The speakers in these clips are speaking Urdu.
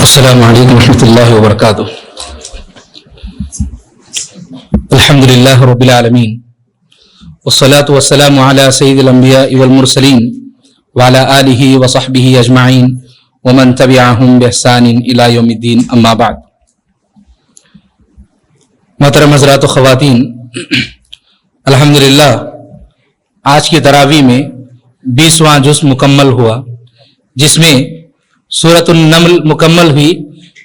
السلام علیکم ورحمۃ اللہ وبرکاتہ. الحمد للہ رب العالمین والصلاة والسلام علی سید الانبیاء والمرسلین وعلی آلہ وصحبہ اجمعین ومن تبعہم بإحسان الی یوم الدین. اما بعد. محترم حضرات و خواتین، الحمدللہ آج کی تراویح میں 20واں جز مکمل ہوا، جس میں سورۃ النمل مکمل ہوئی،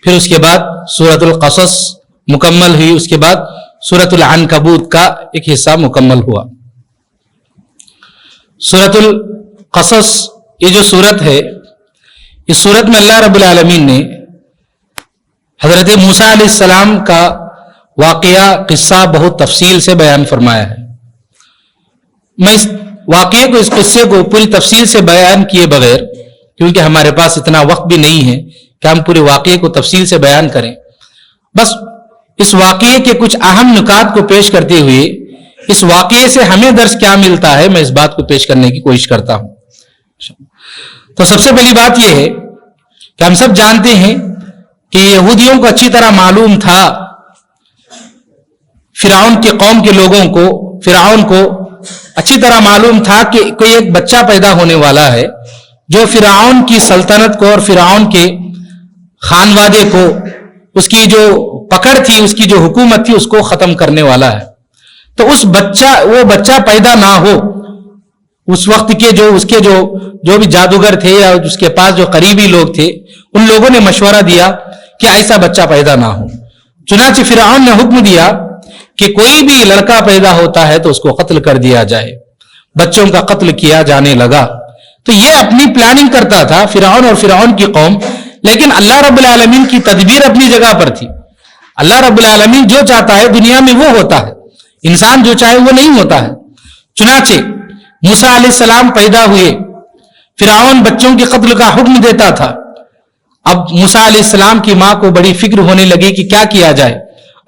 پھر اس کے بعد سورۃ القصص مکمل ہوئی، اس کے بعد سورۃ العنکبوت کا ایک حصہ مکمل ہوا. سورۃ القصص یہ جو سورت ہے، اس سورت میں اللہ رب العالمین نے حضرت موسیٰ علیہ السلام کا واقعہ قصہ بہت تفصیل سے بیان فرمایا ہے. میں اس واقعے کو، اس قصے کو پوری تفصیل سے بیان کیے بغیر، کیونکہ ہمارے پاس اتنا وقت بھی نہیں ہے کہ ہم پورے واقعے کو تفصیل سے بیان کریں، بس اس واقعے کے کچھ اہم نکات کو پیش کرتے ہوئے اس واقعے سے ہمیں درس کیا ملتا ہے، میں اس بات کو پیش کرنے کی کوشش کرتا ہوں. تو سب سے پہلی بات یہ ہے کہ ہم سب جانتے ہیں کہ یہودیوں کو اچھی طرح معلوم تھا، فرعون کی قوم کے لوگوں کو، فرعون کو اچھی طرح معلوم تھا کہ کوئی ایک بچہ پیدا ہونے والا ہے جو فرعون کی سلطنت کو اور فرعون کے خانوادے کو، اس کی جو پکڑ تھی، اس کی جو حکومت تھی، اس کو ختم کرنے والا ہے. تو وہ بچہ پیدا نہ ہو، اس وقت کے جو بھی جادوگر تھے یا اس کے پاس جو قریبی لوگ تھے، ان لوگوں نے مشورہ دیا کہ ایسا بچہ پیدا نہ ہو. چنانچہ فرعون نے حکم دیا کہ کوئی بھی لڑکا پیدا ہوتا ہے تو اس کو قتل کر دیا جائے. بچوں کا قتل کیا جانے لگا. تو یہ اپنی پلاننگ کرتا تھا فرعون اور فرعون کی قوم، لیکن اللہ رب العالمین کی تدبیر اپنی جگہ پر تھی. اللہ رب العالمین جو چاہتا ہے دنیا میں وہ ہوتا ہے، انسان جو چاہے وہ نہیں ہوتا ہے. چنانچہ موسیٰ علیہ السلام پیدا ہوئے، فرعون بچوں کے قتل کا حکم دیتا تھا. اب موسیٰ علیہ السلام کی ماں کو بڑی فکر ہونے لگی کہ کیا کیا جائے.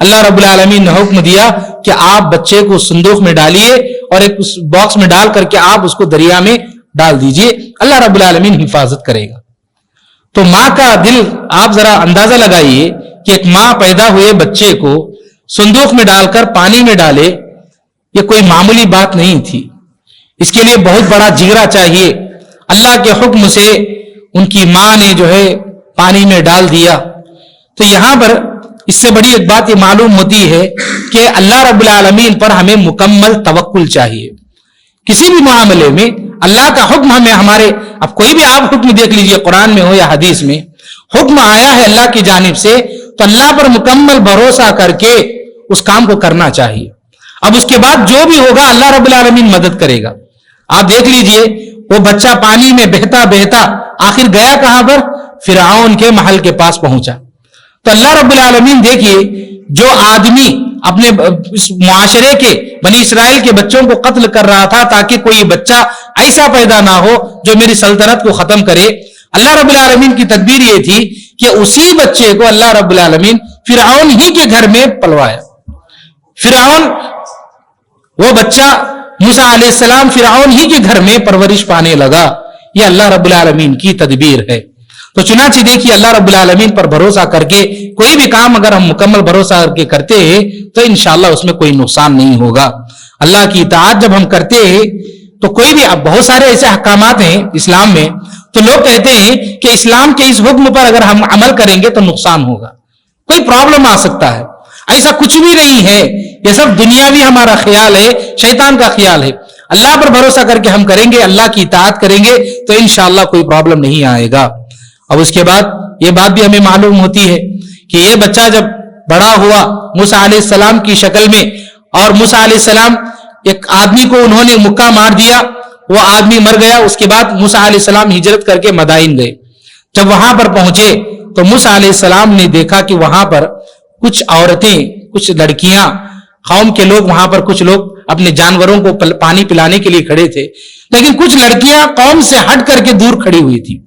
اللہ رب العالمین نے حکم دیا کہ آپ بچے کو صندوق میں ڈالیے اور ایک اس باکس میں ڈال کر کے آپ اس کو دریا میں ڈال دیجئے، اللہ رب العالمین حفاظت کرے گا. تو ماں کا دل، آپ ذرا اندازہ لگائیے کہ ایک ماں پیدا ہوئے بچے کو صندوق میں ڈال کر پانی میں ڈالے، یہ کوئی معمولی بات نہیں تھی. اس کے لیے بہت بڑا جگرا چاہیے. اللہ کے حکم سے ان کی ماں نے جو ہے پانی میں ڈال دیا. تو یہاں پر اس سے بڑی ایک بات یہ معلوم ہوتی ہے کہ اللہ رب العالمین پر ہمیں مکمل توکل چاہیے. کسی بھی معاملے میں اللہ کا حکم اب کوئی بھی آپ حکم دیکھ لیجئے، قرآن میں ہو یا حدیث میں، حکم آیا ہے اللہ کی جانب سے تو اللہ پر مکمل بھروسہ کر کے اس کام کو کرنا چاہیے. اب اس کے بعد جو بھی ہوگا اللہ رب العالمین مدد کرے گا. آپ دیکھ لیجئے، وہ بچہ پانی میں بہتا بہتا آخر گیا کہاں پر؟ فرعون کے محل کے پاس پہنچا. تو اللہ رب العالمین دیکھیے، جو آدمی اپنے اس معاشرے کے بنی اسرائیل کے بچوں کو قتل کر رہا تھا تاکہ کوئی بچہ ایسا پیدا نہ ہو جو میری سلطنت کو ختم کرے، اللہ رب العالمین کی تدبیر یہ تھی کہ اسی بچے کو اللہ رب العالمین فرعون ہی کے گھر میں پلوایا. فرعون، وہ بچہ موسیٰ علیہ السلام فرعون ہی کے گھر میں پرورش پانے لگا. یہ اللہ رب العالمین کی تدبیر ہے. تو چنانچہ دیکھیے، اللہ رب العالمین پر بھروسہ کر کے کوئی بھی کام اگر ہم مکمل بھروسہ کر کے کرتے ہیں تو انشاءاللہ اس میں کوئی نقصان نہیں ہوگا. اللہ کی اطاعت جب ہم کرتے ہیں تو کوئی بھی، اب بہت سارے ایسے احکامات ہیں اسلام میں، تو لوگ کہتے ہیں کہ اسلام کے اس حکم پر اگر ہم عمل کریں گے تو نقصان ہوگا، کوئی پرابلم آ سکتا ہے. ایسا کچھ بھی نہیں ہے، یہ سب دنیاوی ہمارا خیال ہے، شیطان کا خیال ہے. اللہ پر بھروسہ کر کے ہم کریں گے، اللہ کی اطاعت کریں گے تو انشاءاللہ کوئی پرابلم نہیں آئے گا. اب اس کے بعد یہ بات بھی ہمیں معلوم ہوتی ہے کہ یہ بچہ جب بڑا ہوا موسیٰ علیہ السلام کی شکل میں، اور موسیٰ علیہ السلام ایک آدمی کو انہوں نے مکہ مار دیا، وہ آدمی مر گیا. اس کے بعد موسیٰ علیہ السلام ہجرت کر کے مدائن گئے. جب وہاں پر پہنچے تو موسیٰ علیہ السلام نے دیکھا کہ وہاں پر کچھ عورتیں، کچھ لڑکیاں، قوم کے لوگ، وہاں پر کچھ لوگ اپنے جانوروں کو پانی پلانے کے لیے کھڑے تھے، لیکن کچھ لڑکیاں قوم سے ہٹ کر کے دور کھڑی ہوئی تھی.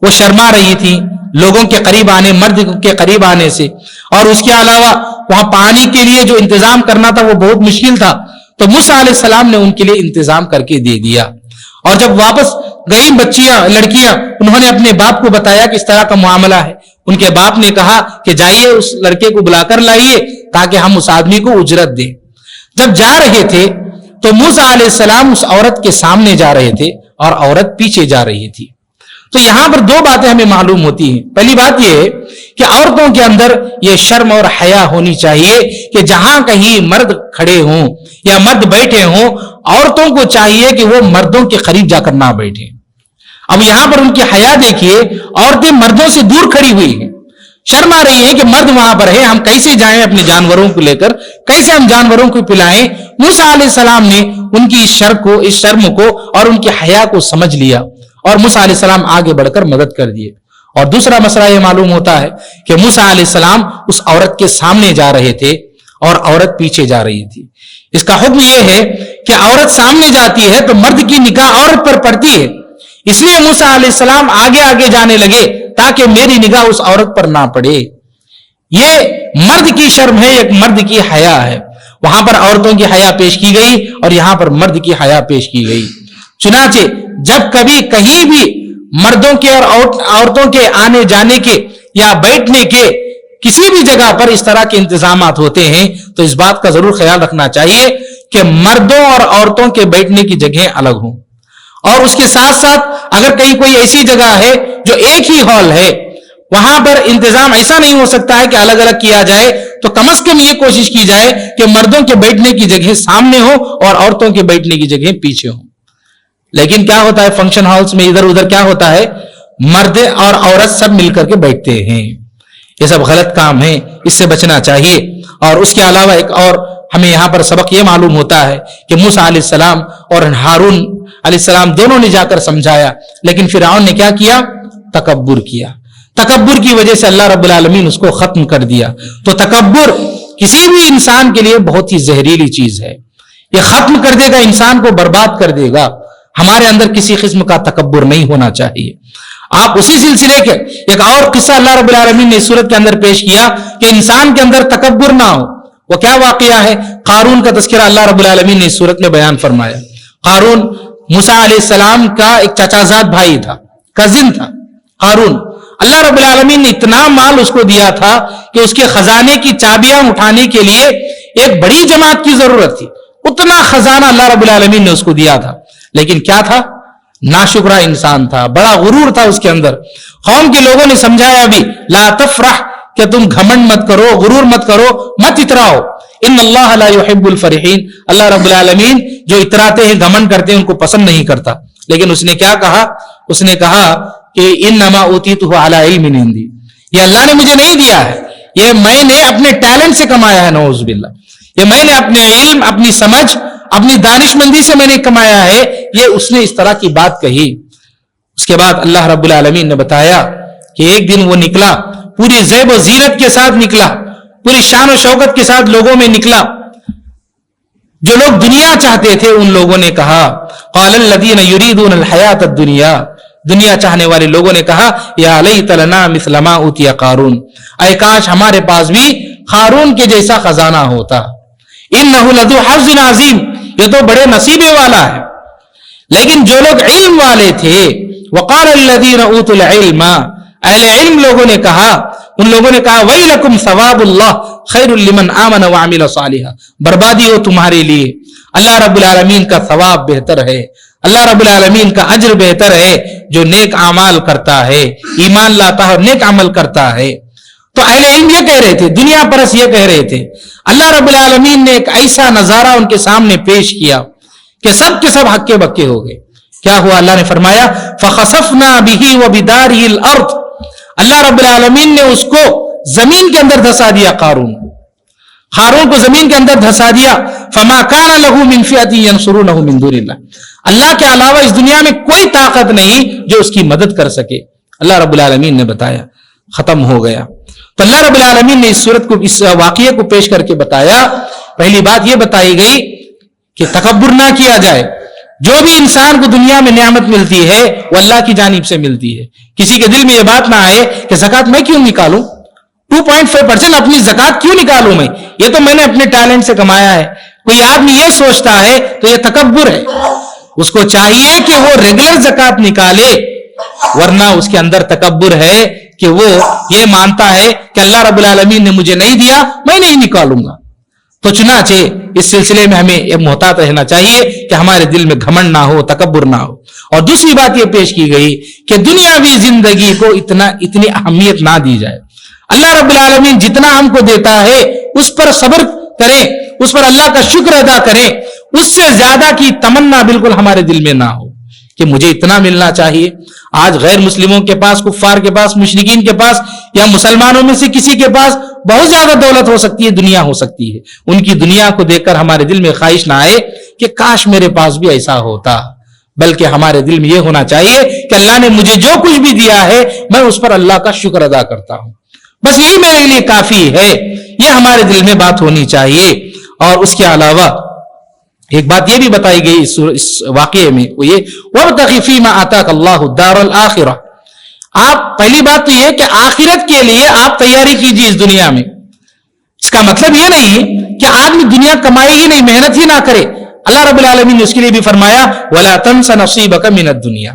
وہ شرما رہی تھی لوگوں کے قریب آنے، مرد کے قریب آنے سے، اور اس کے علاوہ وہاں پانی کے لیے جو انتظام کرنا تھا وہ بہت مشکل تھا. تو موسیٰ علیہ السلام نے ان کے لیے انتظام کر کے دے دیا. اور جب واپس گئی لڑکیاں انہوں نے اپنے باپ کو بتایا کہ اس طرح کا معاملہ ہے. ان کے باپ نے کہا کہ جائیے اس لڑکے کو بلا کر لائیے تاکہ ہم اس آدمی کو اجرت دیں. جب جا رہے تھے تو موسیٰ علیہ السلام اس عورت کے سامنے جا رہے تھے اور عورت پیچھے جا رہی تھی. تو یہاں پر دو باتیں ہمیں معلوم ہوتی ہیں. پہلی بات یہ ہے کہ عورتوں کے اندر یہ شرم اور حیا ہونی چاہیے کہ جہاں کہیں مرد کھڑے ہوں یا مرد بیٹھے ہوں، عورتوں کو چاہیے کہ وہ مردوں کے قریب جا کر نہ بیٹھیں. اب یہاں پر ان کی حیا دیکھیے، عورتیں مردوں سے دور کھڑی ہوئی ہیں، شرم آ رہی ہے کہ مرد وہاں پر ہے، ہم کیسے جائیں اپنے جانوروں کو لے کر، کیسے ہم جانوروں کو پلائیں. موسیٰ علیہ السلام نے ان کی اس شرم کو اور ان کی حیا کو سمجھ لیا اور موسیٰ علیہ السلام آگے بڑھ کر مدد کر دیے. اور دوسرا مسئلہ یہ معلوم ہوتا ہے کہ موسیٰ علیہ السلام اس عورت کے سامنے جا رہے تھے اور عورت پیچھے جا رہی تھی. اس کا حکم یہ ہے کہ عورت سامنے جاتی ہے تو مرد کی نگاہ عورت پر پڑتی ہے، اس لیے موسیٰ علیہ السلام آگے آگے جانے لگے تاکہ میری نگاہ اس عورت پر نہ پڑے. یہ مرد کی شرم ہے، ایک مرد کی حیا ہے. وہاں پر عورتوں کی حیا پیش کی گئی اور یہاں پر مرد کی حیا پیش کی گئی. چنانچہ جب کبھی کہیں بھی مردوں کے اور عورتوں کے آنے جانے کے یا بیٹھنے کے کسی بھی جگہ پر اس طرح کے انتظامات ہوتے ہیں تو اس بات کا ضرور خیال رکھنا چاہیے کہ مردوں اور عورتوں کے بیٹھنے کی جگہیں الگ ہوں. اور اس کے ساتھ ساتھ اگر کہیں کوئی ایسی جگہ ہے جو ایک ہی ہال ہے، وہاں پر انتظام ایسا نہیں ہو سکتا ہے کہ الگ الگ کیا جائے، تو کم از کم یہ کوشش کی جائے کہ مردوں کے بیٹھنے کی جگہ سامنے ہو اور عورتوں کے بیٹھنے کی جگہ پیچھے ہو. لیکن کیا ہوتا ہے فنکشن ہالس میں ادھر ادھر کیا ہوتا ہے، مرد اور عورت سب مل کر کے بیٹھتے ہیں. یہ سب غلط کام ہے، اس سے بچنا چاہیے. اور اس کے علاوہ ایک اور ہمیں یہاں پر سبق یہ معلوم ہوتا ہے کہ موسیٰ علیہ السلام اور ہارون علیہ السلام دونوں نے جا کر سمجھایا، لیکن فرعون نے کیا کیا؟ تکبر کیا. تکبر کی وجہ سے اللہ رب العالمین اس کو ختم کر دیا. تو تکبر کسی بھی انسان کے لیے بہت ہی زہریلی چیز ہے، یہ ختم کر دے گا، انسان کو برباد کر دے گا. ہمارے اندر کسی قسم کا تکبر نہیں ہونا چاہیے. آپ اسی سلسلے کے ایک اور قصہ اللہ رب العالمین نے اس سورت کے اندر پیش کیا کہ انسان کے اندر تکبر نہ ہو. وہ کیا واقعہ ہے؟ قارون کا تذکرہ اللہ رب العالمین نے اس سورت میں بیان فرمایا. قارون موسیٰ علیہ السلام کا ایک چچا زاد بھائی تھا، کزن تھا قارون. اللہ رب العالمین نے اتنا مال اس کو دیا تھا کہ اس کے خزانے کی چابیاں اٹھانے کے لیے ایک بڑی جماعت کی ضرورت تھی. اتنا خزانہ اللہ رب العالمین نے اس کو دیا تھا، لیکن کیا تھا؟ ناشکرا انسان تھا، بڑا غرور تھا اس کے اندر. قوم کے لوگوں نے سمجھایا بھی لا تفرح، کہ تم گھمنڈ مت کرو، غرور مت کرو، مت اتراؤ. ان اللہ لا يحب الفرحین، اللہ رب العالمین جو اتراتے ہیں گھمنڈ کرتے ہیں ان کو پسند نہیں کرتا. لیکن اس نے کیا کہا؟ اس نے کہا کہ انما اوتیتہ علی علم عندی، یہ اللہ نے مجھے نہیں دیا ہے، یہ میں نے اپنے ٹیلنٹ سے کمایا ہے. نعوذ باللہ، یہ میں نے اپنے علم، اپنی سمجھ، اپنی دانش مندی سے میں نے کمایا ہے. یہ اس نے اس طرح کی بات کہی. اس کے بعد اللہ رب العالمین نے بتایا کہ ایک دن وہ نکلا، پوری زیب و زینت کے ساتھ نکلا، پوری شان و شوکت کے ساتھ لوگوں میں نکلا. جو لوگ دنیا چاہتے تھے ان لوگوں نے کہا قال الذین یریدون الحیات الدنیا، دنیا چاہنے والے لوگوں نے کہا یا لیت لنا مثل ما اوتی قارون، اے کاش ہمارے پاس بھی قارون کے جیسا خزانہ ہوتا. انہ لذو حظ عظیم، یہ تو بڑے نصیبے والا ہے. لیکن جو لوگ علم والے تھے، وقال الذین اوتوا العلم، اہل علم لوگوں نے کہا، ان لوگوں نے کہا ویلکم ثواب اللہ خیر لمن آمن وعمل صالحا، بربادی ہو تمہارے لیے، اللہ رب العالمین کا ثواب بہتر ہے، اللہ رب العالمین کا اجر بہتر ہے جو نیک اعمال کرتا ہے، ایمان لاتا ہے اور نیک عمل کرتا ہے. تو اہل علم یہ کہہ رہے تھے، دنیا پرس یہ کہہ رہے تھے. اللہ رب العالمین نے ایک ایسا نظارہ ان کے سامنے پیش کیا کہ سب کے سب ہکے بکے ہو گئے. کیا ہوا؟ اللہ نے فرمایا فخسفنا به وبداره الارض، اللہ رب العالمین نے اس کو زمین کے اندر دھسا دیا. قارون کو زمین کے اندر دھسا دیا. فما كان له من فئة ينصرونه من دون الله، اللہ کے علاوہ اس دنیا میں کوئی طاقت نہیں جو اس کی مدد کر سکے. اللہ رب العالمین نے بتایا، ختم ہو گیا. تو اللہ رب العالمین نے اس صورت کو، اس واقعے کو پیش کر کے بتایا. پہلی بات یہ بتائی گئی کہ تکبر نہ کیا جائے. جو بھی انسان کو دنیا میں نعمت ملتی ہے وہ اللہ کی جانب سے ملتی ہے. کسی کے دل میں یہ بات نہ آئے کہ زکوٰۃ میں کیوں نکالوں، 2.5% اپنی زکوٰۃ کیوں نکالوں میں نے اپنے ٹیلنٹ سے کمایا ہے. کوئی آدمی یہ سوچتا ہے تو یہ تکبر ہے. اس کو چاہیے کہ وہ ریگولر زکات نکالے، ورنہ اس کے اندر تکبر ہے کہ وہ یہ مانتا ہے کہ اللہ رب العالمین نے مجھے نہیں دیا، میں نہیں نکالوں گا۔ تو چنانچہ اس سلسلے میں ہمیں یہ محتاط رہنا چاہیے کہ ہمارے دل میں گھمنڈ نہ ہو، تکبر نہ ہو۔ اور دوسری بات یہ پیش کی گئی کہ دنیاوی زندگی کو اتنی اہمیت نہ دی جائے۔ اللہ رب العالمین جتنا ہم کو دیتا ہے اس پر صبر کریں، اس پر اللہ کا شکر ادا کریں، اس سے زیادہ کی تمنا بالکل ہمارے دل میں نہ ہو کہ مجھے اتنا ملنا چاہیے۔ آج غیر مسلموں کے پاس، کفار کے پاس، مشرکین کے پاس یا مسلمانوں میں سے کسی کے پاس بہت زیادہ دولت ہو سکتی ہے، دنیا ہو سکتی ہے، ان کی دنیا کو دیکھ کر ہمارے دل میں خواہش نہ آئے کہ کاش میرے پاس بھی ایسا ہوتا، بلکہ ہمارے دل میں یہ ہونا چاہیے کہ اللہ نے مجھے جو کچھ بھی دیا ہے میں اس پر اللہ کا شکر ادا کرتا ہوں، بس یہی میرے لیے کافی ہے، یہ ہمارے دل میں بات ہونی چاہیے۔ اور اس کے علاوہ ایک بات یہ بھی بتائی گئی اس واقعے میں، وہ یہ وَابْتَغِ فِيمَا آتَاكَ اللَّهُ الدَّارَ الْآخِرَةَ، آپ پہلی بات تو یہ کہ آخرت کے لیے آپ تیاری کیجیے اس دنیا میں۔ اس کا مطلب یہ نہیں کہ آدمی دنیا کمائے ہی نہیں، محنت ہی نہ کرے۔ اللہ رب العالمین نے اس کے لیے بھی فرمایا وَلَا تَنْسَ نَصِيبَكَ مِنَ الدُّنْيَا،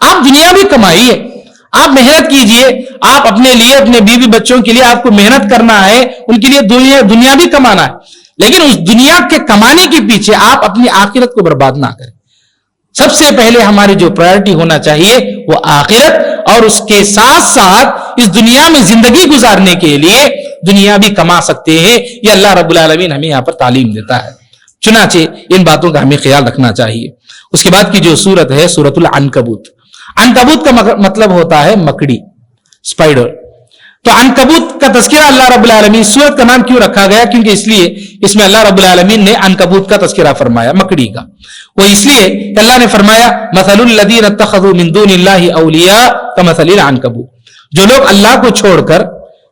آپ دنیا بھی کمائیے، آپ محنت کیجئے، آپ اپنے لیے، اپنے بیوی بچوں کے لیے آپ کو محنت کرنا ہے، ان کے لیے دنیا بھی کمانا ہے، لیکن اس دنیا کے کمانے کے پیچھے آپ اپنی آخرت کو برباد نہ کریں۔ سب سے پہلے ہماری جو پرائرٹی ہونا چاہیے وہ آخرت، اور اس کے ساتھ ساتھ اس دنیا میں زندگی گزارنے کے لیے دنیا بھی کما سکتے ہیں، یہ اللہ رب العالمین ہمیں یہاں پر تعلیم دیتا ہے۔ چنانچہ ان باتوں کا ہمیں خیال رکھنا چاہیے۔ اس کے بعد کی جو سورت ہے سورۃ العنکبوت، عنکبوت کا مطلب ہوتا ہے مکڑی، اسپائڈر۔ تو عنکبوت کا تذکرہ اللہ رب العالمین، سورت کا نام کیوں رکھا گیا؟ کیونکہ اس لیے اس میں اللہ رب العالمین نے عنکبوت کا تذکرہ فرمایا، مکڑی کا۔ وہ اس لیے کہ اللہ نے فرمایا مثل الذین اتخذوا من دون اللہ اولیاء کمثل العنکبوت، جو لوگ اللہ کو چھوڑ کر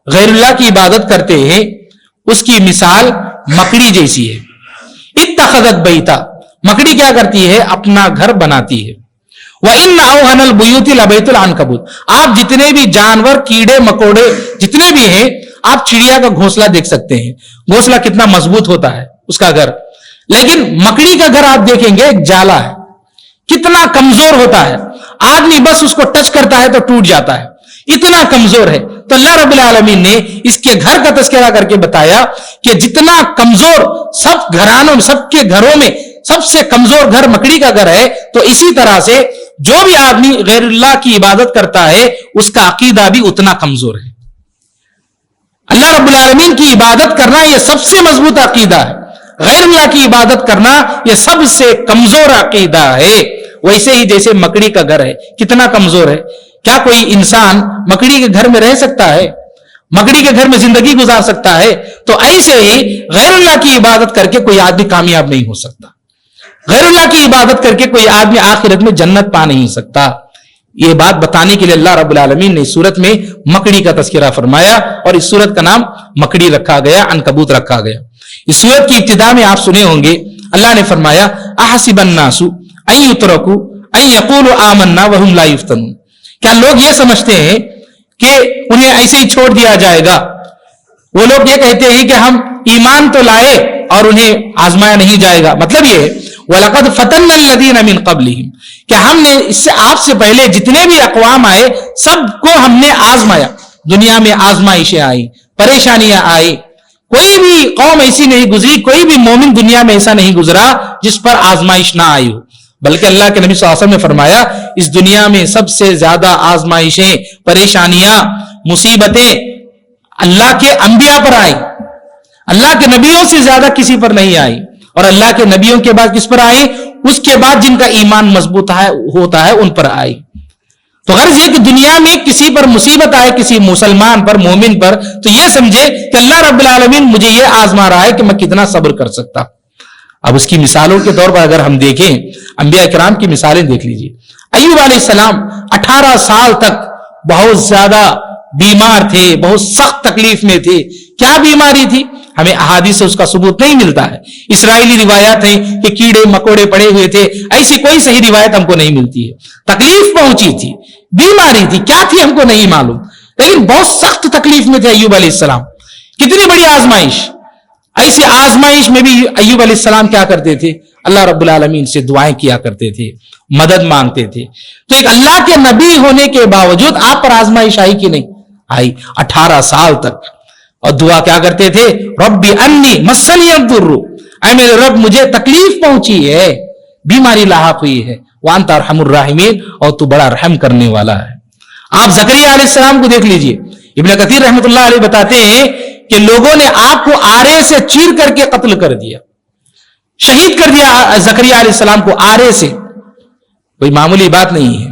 غیر اللہ کی عبادت کرتے ہیں اس کی مثال مکڑی جیسی ہے۔ اتخذت بیتا، مکڑی کیا کرتی ہے؟ اپنا گھر بناتی ہے۔ وَإِنَّ أَوْهَنَ الْبُيُوتِ لَبَيْتُ الْعَنْكَبُوتِ، آپ جتنے بھی جانور، کیڑے مکوڑے جتنے بھی ہیں، آپ چڑیا کا گھونسلہ دیکھ سکتے ہیں، گھونسلہ کتنا مضبوط ہوتا ہے اس کا گھر، لیکن مکڑی کا گھر آپ دیکھیں گے ایک جالا ہے، کتنا کمزور ہوتا ہے، آدمی بس اس کو ٹچ کرتا ہے تو ٹوٹ جاتا ہے، اتنا کمزور ہے۔ تو اللہ رب العالمین نے اس کے گھر کا تذکرہ کر کے بتایا کہ جتنا کمزور سب گھرانوں میں، سب کے گھروں میں سب سے کمزور گھر مکڑی کا گھر ہے، تو اسی طرح سے جو بھی آدمی غیر اللہ کی عبادت کرتا ہے اس کا عقیدہ بھی اتنا کمزور ہے۔ اللہ رب العالمین کی عبادت کرنا یہ سب سے مضبوط عقیدہ ہے، غیر اللہ کی عبادت کرنا یہ سب سے کمزور عقیدہ ہے۔ ویسے ہی جیسے مکڑی کا گھر ہے کتنا کمزور ہے، کیا کوئی انسان مکڑی کے گھر میں رہ سکتا ہے؟ مکڑی کے گھر میں زندگی گزار سکتا ہے؟ تو ایسے ہی غیر اللہ کی عبادت کر کے کوئی آدمی کامیاب نہیں ہو سکتا، غیر اللہ کی عبادت کر کے کوئی آدمی آخرت میں جنت پا نہیں سکتا۔ یہ بات بتانے کے لیے اللہ رب العالمین نے اس سورت میں مکڑی کا تذکرہ فرمایا، اور اس سورت کا نام مکڑی رکھا گیا، عنکبوت رکھا گیا۔ اس سورت کی ابتدا میں آپ سنے ہوں گے اللہ نے فرمایا احسب الناس ان یترکوا ان یقولوا آمنا وهم لا یفتنون، کیا لوگ یہ سمجھتے ہیں کہ انہیں ایسے ہی چھوڑ دیا جائے گا؟ وہ لوگ یہ کہتے ہیں کہ ہم ایمان تو لائے اور انہیں آزمایا نہیں جائے گا۔ مطلب یہ وَلَقَدْ فَتَنَّ الَّذِينَ مِن قَبْلِهِمْ، کہ ہم نے اس سے آپ سے پہلے جتنے بھی اقوام آئے سب کو ہم نے آزمایا، دنیا میں آزمائشیں آئی، پریشانیاں آئی، کوئی بھی قوم ایسی نہیں گزری، کوئی بھی مومن دنیا میں ایسا نہیں گزرا جس پر آزمائش نہ آئی ہو، بلکہ اللہ کے نبی صلی اللہ علیہ وسلم نے فرمایا اس دنیا میں سب سے زیادہ آزمائشیں، پریشانیاں، مصیبتیں اللہ کے انبیاء پر آئی، اللہ کے نبیوں سے زیادہ کسی پر نہیں آئی، اور اللہ کے نبیوں کے بعد کس پر آئی؟ اس کے بعد جن کا ایمان مضبوط ہوتا ہے ان پر آئی۔ تو غرض یہ کہ دنیا میں کسی پر مصیبت آئے، کسی مسلمان پر، مومن پر، تو یہ سمجھے کہ اللہ رب العالمین مجھے یہ آزما رہا ہے کہ میں کتنا صبر کر سکتا۔ اب اس کی مثالوں کے طور پر اگر ہم دیکھیں، انبیاء کرام کی مثالیں دیکھ لیجئے۔ ایوب علیہ السلام 18 سال تک بہت زیادہ بیمار تھے، بہت سخت تکلیف میں تھے۔ کیا بیماری تھی؟ ہمیں احادیث سے اس کا ثبوت نہیں ملتا ہے، اسرائیلی روایات ہیں کہ کیڑے مکوڑے پڑے ہوئے تھے، ایسی کوئی صحیح روایت ہم کو نہیں ملتی ہے۔ تکلیف پہنچی تھی، بیماری تھی، کیا تھی ہم کو نہیں معلوم، لیکن بہت سخت تکلیف میں تھے ایوب علیہ السلام۔ کتنی بڑی آزمائش، ایسی آزمائش میں بھی ایوب علیہ السلام کیا کرتے تھے؟ اللہ رب العالمین سے دعائیں کیا کرتے تھے, مدد مانگتے تھے. تو ایک اللہ کے نبی ہونے کے باوجود آپ پر آزمائش آئی کہ نہیں آئی؟ 18 سال تک. اور دعا کیا کرتے تھے؟ ربی انی مسنی الضر, اے میرے رب مجھے تکلیف پہنچی ہے, بیماری لاحق ہوئی ہے, وانت ارحم الراحمین, اور تو بڑا رحم کرنے والا ہے. آپ زکریا علیہ السلام کو دیکھ لیجئے, ابن کثیر رحمۃ اللہ علیہ بتاتے ہیں کہ لوگوں نے آپ کو آرے سے چیر کر کے قتل کر دیا, شہید کر دیا زکریا علیہ السلام کو آرے سے, کوئی معمولی بات نہیں ہے.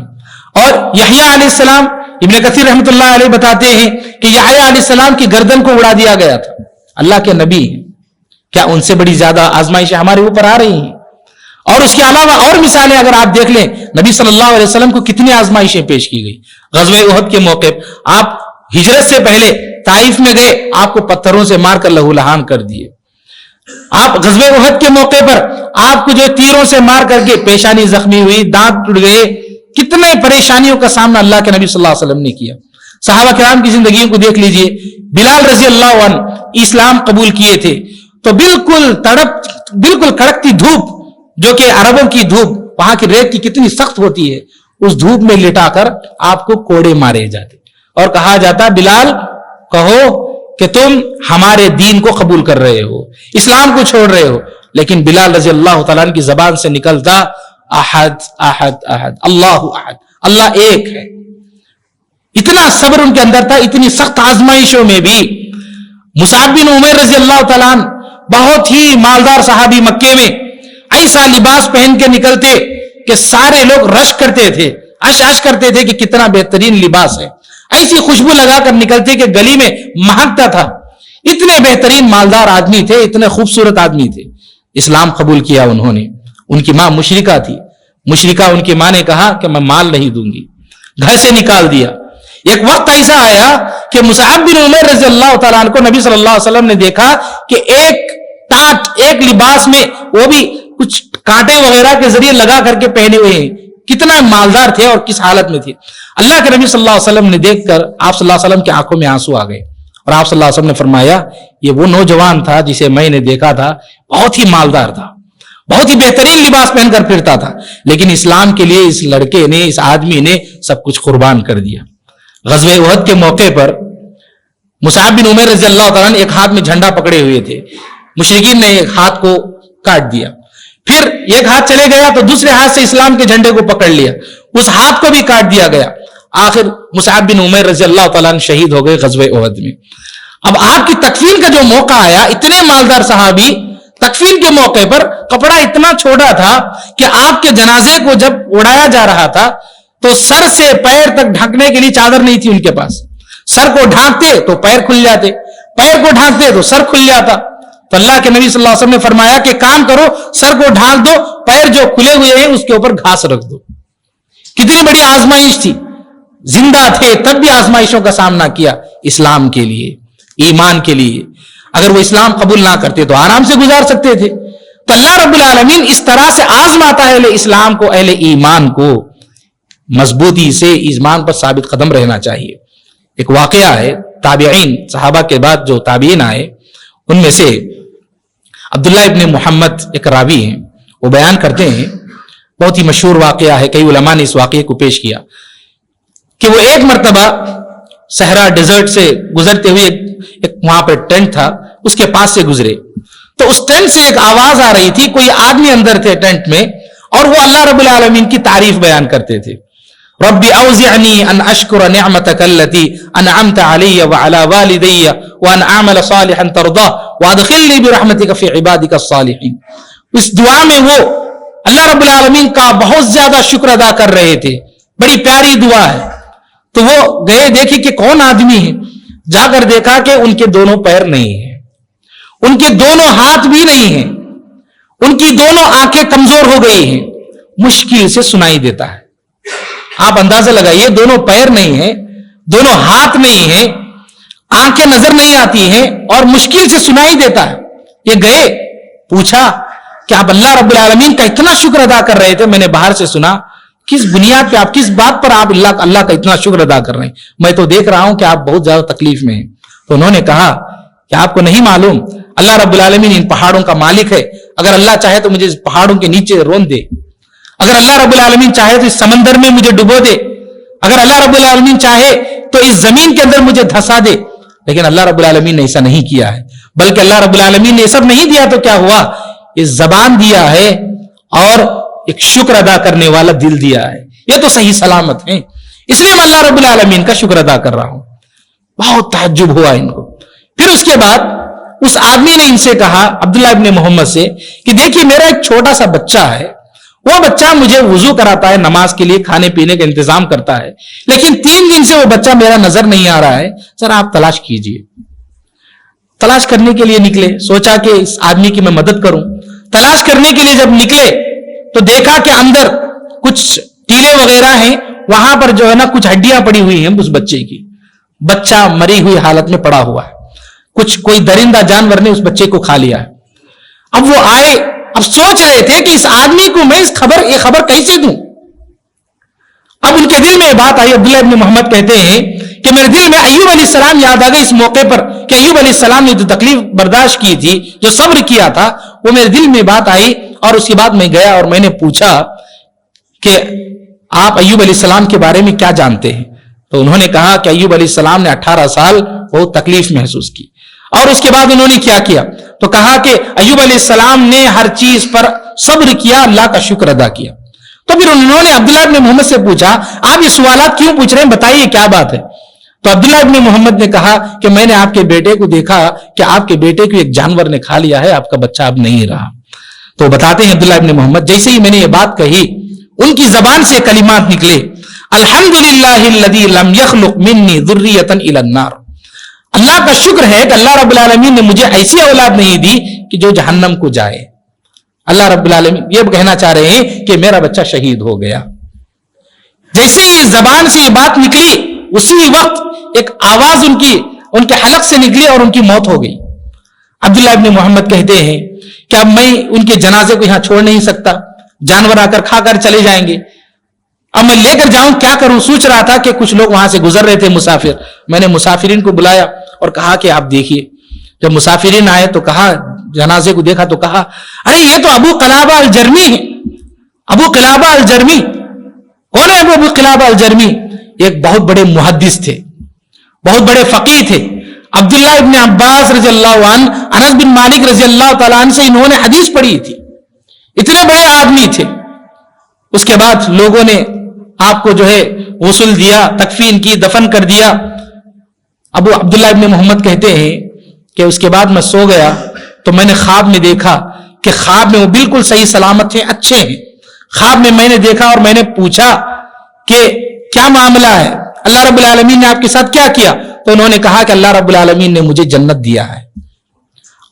اور یحییٰ علیہ السلام, ابن کثیر رحمۃ اللہ علیہ بتاتے ہیں کہ یحییٰ علیہ السلام کی گردن کو اڑا دیا گیا تھا, اللہ کے نبی ہیں. کیا ان سے بڑی زیادہ آزمائشیں ہمارے اوپر آ رہی ہیں؟ اور اس کے علاوہ اور مثالیں اگر آپ دیکھ لیں, نبی صلی اللہ علیہ وسلم کو کتنی آزمائشیں پیش کی گئی. غزوہ احد کے موقع آپ ہجرت سے پہلے طائف میں گئے, آپ کو پتھروں سے مار کر لہو لہان کر دیے. آپ غزوہ احد کے موقع پر آپ کو جو تیروں سے مار کر کے پیشانی زخمی ہوئی, دانت ٹوٹ گئے, کتنے پریشانیوں کا سامنا اللہ کے نبی صلی اللہ علیہ وسلم نے کیا. صحابہ کرام کی زندگیوں کو دیکھ لیجئے. بلال رضی اللہ عنہ اسلام قبول کیے تھے تو بالکل کڑکتی دھوپ, جو کہ عربوں کی دھوپ, وہاں کی ریت کی کتنی سخت ہوتی ہے, اس دھوپ میں لٹا کر آپ کو کوڑے مارے جاتے اور کہا جاتا بلال کہو کہ تم ہمارے دین کو قبول کر رہے ہو, اسلام کو چھوڑ رہے ہو. لیکن بلال رضی اللہ تعالیٰ عنہ کی زبان سے نکلتا احد احد احد, اللہ احد, اللہ ایک ہے. اتنا صبر ان کے اندر تھا, اتنی سخت آزمائشوں میں بھی. مصعب بن عمیر رضی اللہ تعالیٰ عنہ بہت ہی مالدار صحابی, مکے میں ایسا لباس پہن کے نکلتے کہ سارے لوگ رش کرتے تھے, عش کرتے تھے کہ کتنا بہترین لباس ہے. ایسی خوشبو لگا کر نکلتے کہ گلی میں مہکتا تھا. اتنے بہترین مالدار آدمی تھے, اتنے خوبصورت آدمی تھے. اسلام قبول کیا انہوں نے. ان کی ماں مشرکہ تھی. مشرکہ ان کی ماں نے کہا کہ میں مال نہیں دوں گی, گھر سے نکال دیا. ایک وقت ایسا آیا کہ مصعب بن عمیر رضی اللہ تعالیٰ عنہ کو نبی صلی اللہ علیہ وسلم نے دیکھا کہ ایک لباس میں, وہ بھی کچھ کانٹے وغیرہ کے ذریعے لگا کر کے پہنے ہوئے ہیں. کتنا مالدار تھے اور کس حالت میں تھے. اللہ کے نبی صلی اللہ علیہ وسلم نے دیکھ کر آپ صلی اللہ علیہ وسلم کی آنکھوں میں آنسو آ گئے, اور آپ صلی اللہ علیہ وسلم نے فرمایا یہ وہ نوجوان تھا جسے میں نے دیکھا تھا, بہت ہی مالدار تھا, بہت ہی بہترین لباس پہن کر پھرتا تھا, لیکن اسلام کے لیے اس لڑکے نے, اس آدمی نے سب کچھ قربان کر دیا. غزوہ احد کے موقع پر مصعب بن عمیر رضی اللہ تعالیٰ نے ایک ہاتھ میں جھنڈا پکڑے ہوئے تھے. مشرکین نے ایک ہاتھ کو کاٹ دیا, پھر ایک ہاتھ چلے گیا تو دوسرے ہاتھ سے اسلام کے جھنڈے کو پکڑ لیا, اس ہاتھ کو بھی کاٹ دیا گیا. آخر مصعب بن عمیر رضی اللہ تعالیٰ عنہ شہید ہو گئے غزوہ احد میں. اب آپ کی تکفین کا جو موقع آیا, اتنے مالدار صحابی, تکفین کے موقع پر کپڑا اتنا چھوٹا تھا کہ آپ کے جنازے کو جب اڑایا جا رہا تھا تو سر سے پیر تک ڈھانکنے کے لیے چادر نہیں تھی ان کے پاس. سر کو ڈھانکتے تو پیر کھل جاتے, پیر کو ڈھانکتے تو سر کھل جاتا. تو اللہ کے نبی صلی اللہ علیہ وسلم نے فرمایا کہ کام کرو, سر کو ڈھانک دو, پیر جو کھلے ہوئے ہیں اس کے اوپر گھاس رکھ دو. کتنی بڑی آزمائش تھی, زندہ تھے تب بھی آزمائشوں کا سامنا کیا اسلام کے لیے, ایمان کے لیے. اگر وہ اسلام قبول نہ کرتے تو آرام سے گزار سکتے تھے. تو اللہ رب العالمین اس طرح سے آزماتا ہے اہل اسلام کو, اہل ایمان کو. مضبوطی سے ایمان پر ثابت قدم رہنا چاہیے. ایک واقعہ ہے, تابعین, صحابہ کے بعد جو تابعین آئے ان میں سے عبداللہ ابن محمد ایک راوی ہیں, وہ بیان کرتے ہیں, بہت ہی مشہور واقعہ ہے, کئی علماء نے اس واقعے کو پیش کیا کہ وہ ایک مرتبہ صحرا ڈیزرٹ سے گزرتے ہوئے ایک وہاں پہ ٹینٹ تھا, اس کے پاس سے گزرے تو اس ٹینٹ سے ایک آواز آ رہی تھی. کوئی آدمی اندر تھے ٹینٹ میں اور وہ اللہ رب العالمین کی تعریف بیان کرتے تھے. رب اوزعنی ان اشکر نعمتک التی انعمت علی وعلی والدی وان اعمل صالحا ترضاه وادخلنی برحمتک فی عبادک الصالحین. اس دعا میں وہ اللہ رب العالمین کا بہت زیادہ شکر ادا کر رہے تھے. بڑی پیاری دعا ہے. تو وہ گئے, دیکھے کہ کون آدمی ہے, جا کر دیکھا کہ ان کے دونوں پیر نہیں ہیں, ان کے دونوں ہاتھ بھی نہیں ہیں, ان کی دونوں آنکھیں کمزور ہو گئی ہیں, مشکل سے سنائی دیتا ہے. آپ اندازہ لگائیے, دونوں پیر نہیں ہیں, دونوں ہاتھ نہیں ہیں, آنکھیں نظر نہیں آتی ہیں اور مشکل سے سنائی دیتا ہے. یہ گئے, پوچھا کہ آپ اللہ رب العالمین کا اتنا شکر ادا کر رہے تھے, میں نے باہر سے سنا, کس بنیاد پہ آپ, کس بات پر آپ اللہ کا اتنا شکر ادا کر رہے ہیں؟ میں تو دیکھ رہا ہوں کہ آپ بہت زیادہ تکلیف میں ہیں. تو انہوں نے کہا کیا آپ کو نہیں معلوم اللہ رب العالمین ان پہاڑوں کا مالک ہے؟ اگر اللہ چاہے تو مجھے اس پہاڑوں کے نیچے رون دے، اگر اللہ رب العالمین چاہے تو اس سمندر میں مجھے ڈبو دے، اگر اللہ رب العالمین چاہے تو اس زمین کے اندر مجھے دھسا دے. لیکن اللہ رب العالمین نے ایسا نہیں کیا ہے، بلکہ اللہ رب العالمین نے یہ سب نہیں دیا تو کیا ہوا؟ یہ زبان دیا ہے اور ایک شکر ادا کرنے والا دل دیا ہے. یہ تو صحیح سلامت ہیں، اس لیے میں اللہ رب العالمین کا شکر ادا کر رہا ہوں. بہت تعجب ہوا ان کو. پھر اس کے بعد اس آدمی نے ان سے کہا، عبداللہ ابن محمد سے، کہ دیکھیے میرا ایک چھوٹا سا بچہ ہے، وہ بچہ مجھے وضو کراتا ہے، نماز کے لیے کھانے پینے کا انتظام کرتا ہے، لیکن 3 دن سے وہ بچہ میرا نظر نہیں آ رہا ہے، ذرا آپ تلاش کیجئے. تلاش کرنے کے لیے نکلے، سوچا کہ اس آدمی کی میں مدد کروں. تلاش کرنے کے لیے جب نکلے تو دیکھا کہ اندر کچھ ٹیلے وغیرہ ہیں، وہاں پر جو ہے نا کچھ ہڈیاں پڑی ہوئی ہیں اس بچے کی. بچہ مری ہوئی حالت میں پڑا ہوا ہے، کوئی درندہ جانور نے اس بچے کو کھا لیا ہے. اب وہ آئے، اب سوچ رہے تھے کہ اس آدمی کو میں یہ خبر کیسے دوں. اب ان کے دل میں یہ بات آئی. عبداللہ ابن محمد کہتے ہیں کہ میرے دل میں ایوب علیہ السلام یاد آ گئے اس موقع پر، کہ ایوب علیہ السلام نے جو تکلیف برداشت کی تھی، جو صبر کیا تھا، وہ میرے دل میں بات آئی. اور اس کے بعد میں گیا اور میں نے پوچھا کہ آپ ایوب علیہ السلام کے بارے میں کیا جانتے ہیں؟ تو انہوں نے کہا کہ ایوب علیہ السلام نے 18 سال بہت تکلیف محسوس کی. اور اس کے بعد انہوں نے کیا کیا؟ تو کہا کہ ایوب علیہ السلام نے ہر چیز پر صبر کیا، اللہ کا شکر ادا کیا. تو پھر انہوں نے عبداللہ ابن محمد سے پوچھا، آپ یہ سوالات کیوں پوچھ رہے ہیں، بتائیے کیا بات ہے؟ تو عبداللہ ابن محمد نے کہا کہ میں نے آپ کے بیٹے کو دیکھا کہ آپ کے بیٹے کو ایک جانور نے کھا لیا ہے، آپ کا بچہ اب نہیں رہا. تو بتاتے ہیں عبداللہ ابن محمد، جیسے ہی میں نے یہ بات کہی ان کی زبان سے کلمات نکلے، الحمدللہ الذی لم یخلق منی ذریۃ الی النار. اللہ کا شکر ہے کہ اللہ رب العالمین نے مجھے ایسی اولاد نہیں دی کہ جو جہنم کو جائے. اللہ رب العالمین یہ کہنا چاہ رہے ہیں کہ میرا بچہ شہید ہو گیا. جیسے ہی زبان سے یہ بات نکلی اسی وقت ایک آواز ان کے حلق سے نکلی اور ان کی موت ہو گئی. عبداللہ ابن محمد کہتے ہیں کہ اب میں ان کے جنازے کو یہاں چھوڑ نہیں سکتا، جانور آ کر کھا کر چلے جائیں گے، اب میں لے کر جاؤں کیا کروں. سوچ رہا تھا کہ کچھ لوگ وہاں سے گزر رہے تھے مسافر، میں نے مسافرین کو بلایا اور کہا کہ آپ دیکھیے. جب مسافرین آئے تو کہا، جنازے کو دیکھا تو کہا، ارے یہ تو ابو قلابہ الجرمی ہے. ابو قلابہ الجرمی کون ہے؟ ابو قلابہ الجرمی ایک بہت بڑے محدث تھے، بہت بڑے فقیہ تھے. عبداللہ ابن عباس رضی اللہ عنہ، انس بن مالک رضی اللہ تعالیٰ عنہ سے انہوں نے حدیث پڑھی تھی. اتنے بڑے آدمی تھے. اس کے بعد لوگوں نے آپ کو جو ہے غسل دیا، تکفین کی، دفن کر دیا. ابو عبداللہ ابن محمد کہتے ہیں کہ اس کے بعد میں سو گیا تو میں نے خواب میں دیکھا کہ خواب میں وہ بالکل صحیح سلامت ہیں، اچھے ہیں. خواب میں نے دیکھا اور میں نے پوچھا کہ کیا معاملہ ہے، اللہ رب العالمین نے آپ کے ساتھ کیا کیا؟ تو انہوں نے کہا کہ اللہ رب العالمین نے مجھے جنت دیا ہے،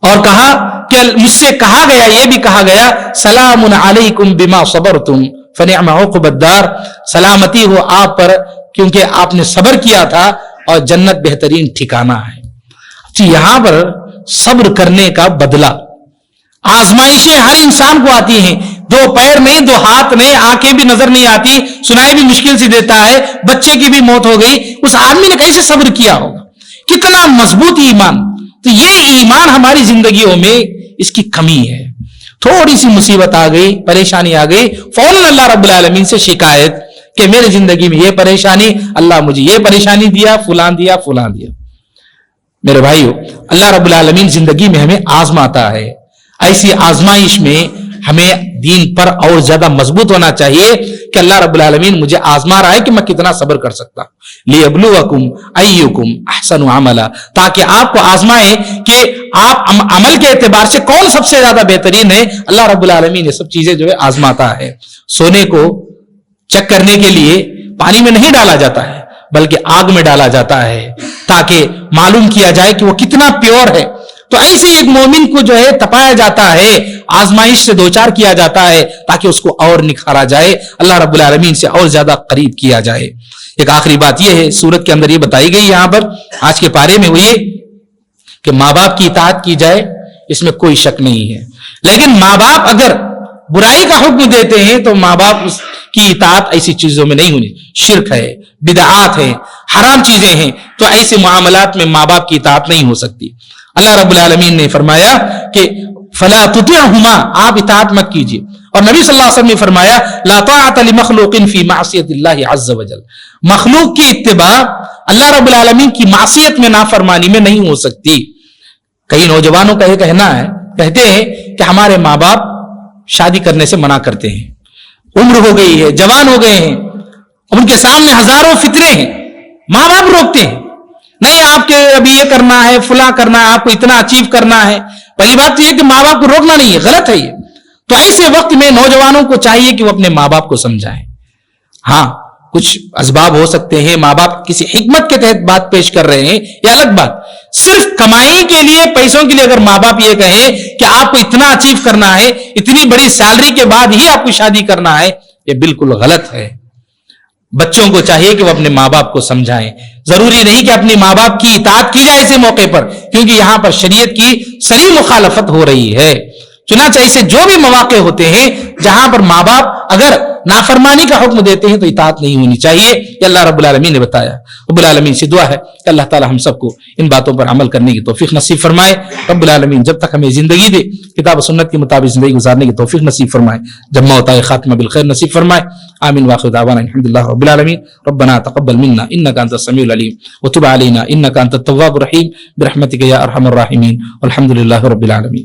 اور کہا کہ مجھ سے کہا گیا، یہ بھی کہا گیا، سلام علیکم بما صبرتم فنعم عقبی الدار. سلامتی ہو آپ پر کیونکہ آپ نے صبر کیا تھا اور جنت بہترین ٹھکانہ ہے. یہاں پر صبر کرنے کا بدلہ. آزمائشیں ہر انسان کو آتی ہیں، 2 پیر نہیں، 2 ہاتھ نہیں، آنکھیں بھی نظر نہیں آتی، سنائی بھی مشکل سے دیتا ہے، بچے کی بھی موت ہو گئی. اس آدمی نے کیسے صبر کیا ہوگا؟ کتنا مضبوط ایمان. تو یہ ایمان ہماری زندگیوں میں اس کی کمی ہے. تھوڑی سی مصیبت آ گئی، پریشانی آ گئی، فوراً اللہ رب العالمین سے شکایت کہ میرے زندگی میں یہ پریشانی، اللہ مجھے یہ پریشانی دیا، فلاں دیا، فلاں دیا. میرے بھائیو، اللہ رب العالمین زندگی میں ہمیں آزماتا ہے. ایسی آزمائش میں ہمیں دین پر اور زیادہ مضبوط ہونا چاہیے کہ اللہ رب العالمین مجھے آزما رہا ہے کہ میں کتنا صبر کر سکتا ہوں. لیبلوکم ایکم احسن عملا، تاکہ آپ کو آزمائے کہ آپ عمل کے اعتبار سے کون سب سے زیادہ بہترین ہے. اللہ رب العالمین یہ سب چیزیں جو ہے آزماتا ہے. سونے کو چیک کرنے کے لیے پانی میں نہیں ڈالا جاتا ہے بلکہ آگ میں ڈالا جاتا ہے تاکہ معلوم کیا جائے کہ وہ کتنا پیور ہے. تو ایسے ایک مومن کو جو ہے تپایا جاتا ہے، آزمائش سے دوچار کیا جاتا ہے تاکہ اس کو اور نکھارا جائے، اللہ رب العالمین سے اور زیادہ قریب کیا جائے. ایک آخری بات یہ ہے، سورت کے اندر یہ بتائی گئی یہاں پر آج کے پارے میں، وہ یہ کہ ماں باپ کی اطاعت کی جائے، اس میں کوئی شک نہیں ہے. لیکن ماں باپ اگر برائی کا حکم دیتے ہیں تو ماں باپ کی اطاعت ایسی چیزوں میں نہیں ہونی. شرک ہے، بدعات ہے، حرام چیزیں ہیں، تو ایسے معاملات میں ماں باپ کی اطاعت نہیں ہو سکتی. اللہ رب العالمین نے فرمایا کہ فلا تطعهما، آپ اطاعت مت کیجیے. اور نبی صلی اللہ علیہ وسلم نے فرمایا لا طاعت لمخلوق فی معصیت اللہ عز وجل، مخلوق کی اتباع اللہ رب العالمین کی معصیت میں، نافرمانی میں نہیں ہو سکتی. کئی نوجوانوں کا یہ کہنا ہے، کہتے ہیں کہ ہمارے ماں باپ شادی کرنے سے منع کرتے ہیں، عمر ہو گئی ہے، جوان ہو گئے ہیں، ان کے سامنے ہزاروں فتنے ہیں، ماں باپ روکتے ہیں، نہیں آپ کے ابھی یہ کرنا ہے، فلاں کرنا ہے، آپ کو اتنا اچیو کرنا ہے. پہلی بات تو یہ کہ ماں باپ کو روکنا نہیں ہے، غلط ہے یہ. تو ایسے وقت میں نوجوانوں کو چاہیے کہ وہ اپنے ماں باپ کو سمجھائیں. ہاں کچھ اسباب ہو سکتے ہیں، ماں باپ کسی حکمت کے تحت بات پیش کر رہے ہیں، یہ الگ بات. صرف کمائی کے لیے، پیسوں کے لیے اگر ماں باپ یہ کہیں کہ آپ کو اتنا اچیو کرنا ہے، اتنی بڑی سیلری کے بعد ہی آپ کو شادی کرنا ہے، یہ بالکل غلط ہے. بچوں کو چاہیے کہ وہ اپنے ماں باپ کو سمجھائیں. ضروری نہیں کہ اپنے ماں باپ کی اطاعت کی جائے ایسے موقع پر، کیونکہ یہاں پر شریعت کی صریح مخالفت ہو رہی ہے. چنانچہ اسے جو بھی مواقع ہوتے ہیں جہاں پر ماں باپ اگر نافرمانی کا حکم دیتے ہیں تو اطاعت نہیں ہونی چاہیے. یہ اللہ رب العالمین نے بتایا. رب العالمین سے دعا ہے کہ اللہ تعالی ہم سب کو ان باتوں پر عمل کرنے کی توفیق نصیب فرمائے. رب العالمین جب تک ہمیں زندگی دے، کتاب و سنت کے مطابق زندگی گزارنے کی توفیق نصیب فرمائے. جب موت آئے خاتمہ بالخیر نصیب فرمائے. آمین واخر دعوانا الحمدللہ رب العالمین. ربنا تقبل منا انك انت السميع العليم وتب علينا انك انت التواب الرحيم برحمتك يا ارحم الراحمين والحمد لله رب العالمين.